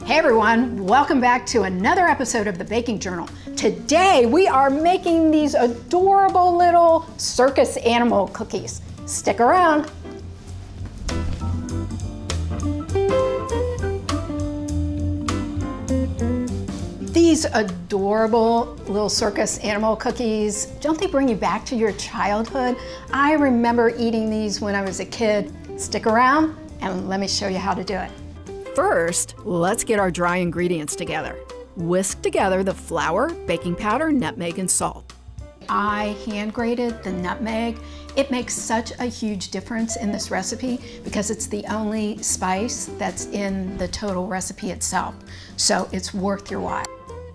Hey everyone, welcome back to another episode of the Baking Journal. Today we are making these adorable little circus animal cookies. Stick around. These adorable little circus animal cookies, don't they bring you back to your childhood? I remember eating these when I was a kid. Stick around and let me show you how to do it. First, let's get our dry ingredients together. Whisk together the flour, baking powder, nutmeg, and salt. I hand grated the nutmeg. It makes such a huge difference in this recipe because it's the only spice that's in the total recipe itself. So it's worth your while.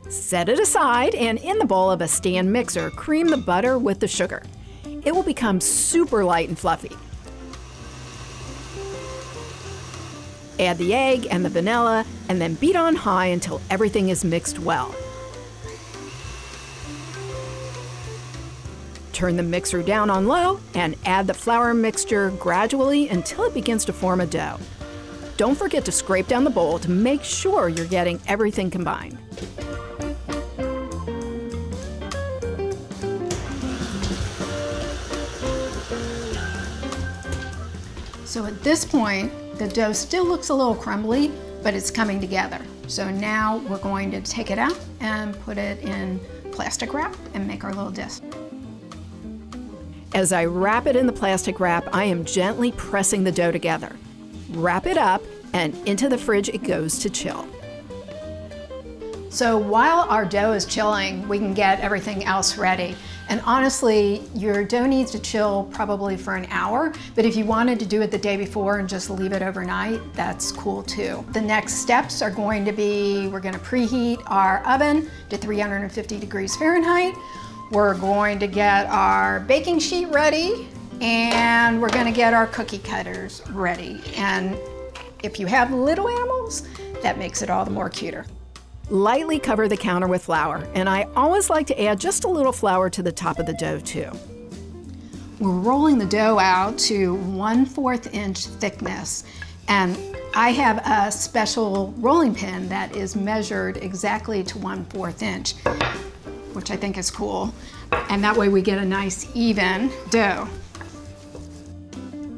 Set it aside, and in the bowl of a stand mixer, cream the butter with the sugar. It will become super light and fluffy. Add the egg and the vanilla, and then beat on high until everything is mixed well. Turn the mixer down on low and add the flour mixture gradually until it begins to form a dough. Don't forget to scrape down the bowl to make sure you're getting everything combined. So at this point, the dough still looks a little crumbly, but it's coming together. So now we're going to take it out and put it in plastic wrap and make our little disc. As I wrap it in the plastic wrap, I am gently pressing the dough together. Wrap it up, and into the fridge it goes to chill. So while our dough is chilling, we can get everything else ready. And honestly, your dough needs to chill probably for an hour, but if you wanted to do it the day before and just leave it overnight, that's cool too. The next steps are going to be, we're gonna preheat our oven to 350 degrees Fahrenheit. We're going to get our baking sheet ready, and we're gonna get our cookie cutters ready. And if you have little animals, that makes it all the more cuter. Lightly cover the counter with flour, and I always like to add just a little flour to the top of the dough too. We're rolling the dough out to 1/4 inch thickness, and I have a special rolling pin that is measured exactly to 1/4 inch, which I think is cool, and that way we get a nice even dough.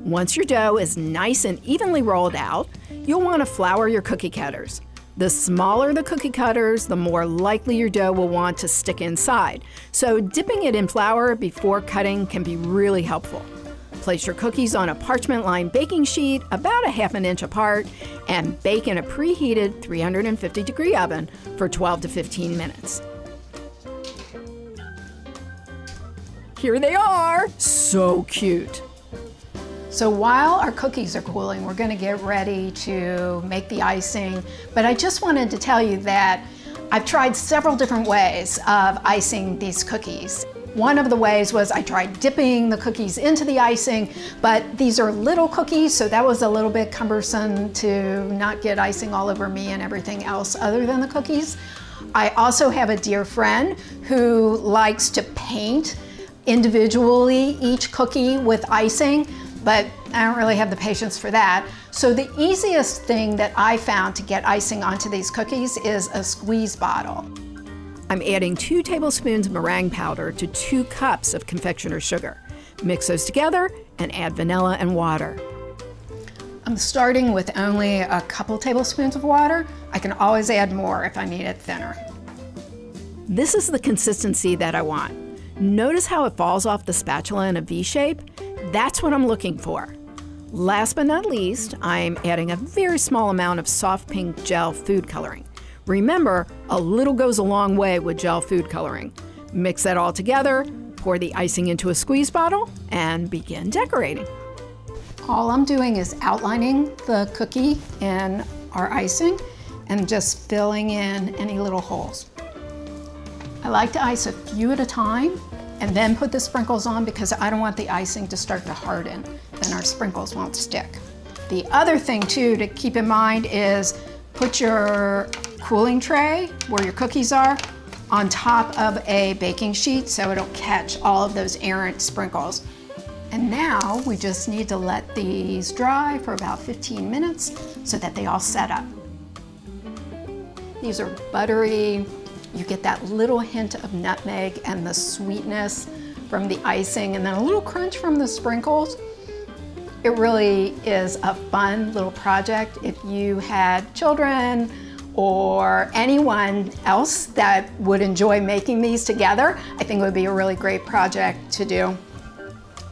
Once your dough is nice and evenly rolled out, you'll want to flour your cookie cutters. The smaller the cookie cutters, the more likely your dough will want to stick inside. So dipping it in flour before cutting can be really helpful. Place your cookies on a parchment-lined baking sheet about 1/2 inch apart and bake in a preheated 350 degree oven for 12 to 15 minutes. Here they are, so cute. So while our cookies are cooling, we're gonna get ready to make the icing. But I just wanted to tell you that I've tried several different ways of icing these cookies. One of the ways was I tried dipping the cookies into the icing, but these are little cookies, so that was a little bit cumbersome to not get icing all over me and everything else other than the cookies. I also have a dear friend who likes to paint individually each cookie with icing, but I don't really have the patience for that. So the easiest thing that I found to get icing onto these cookies is a squeeze bottle. I'm adding 2 tablespoons of meringue powder to 2 cups of confectioner's sugar. Mix those together and add vanilla and water. I'm starting with only a couple tablespoons of water. I can always add more if I need it thinner. This is the consistency that I want. Notice how it falls off the spatula in a V shape? That's what I'm looking for. Last but not least, I'm adding a very small amount of soft pink gel food coloring. Remember, a little goes a long way with gel food coloring. Mix that all together, pour the icing into a squeeze bottle, and begin decorating. All I'm doing is outlining the cookie in our icing and just filling in any little holes. I like to ice a few at a time and then put the sprinkles on because I don't want the icing to start to harden, then our sprinkles won't stick. The other thing too to keep in mind is put your cooling tray where your cookies are on top of a baking sheet so it'll catch all of those errant sprinkles. And now we just need to let these dry for about 15 minutes so that they all set up. These are buttery. You get that little hint of nutmeg and the sweetness from the icing, and then a little crunch from the sprinkles. It really is a fun little project. If you had children or anyone else that would enjoy making these together, I think it would be a really great project to do.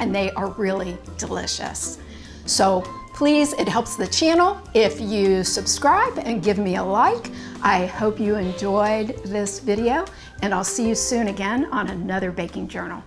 And they are really delicious. So please, it helps the channel if you subscribe and give me a like. I hope you enjoyed this video, and I'll see you soon again on another baking journal.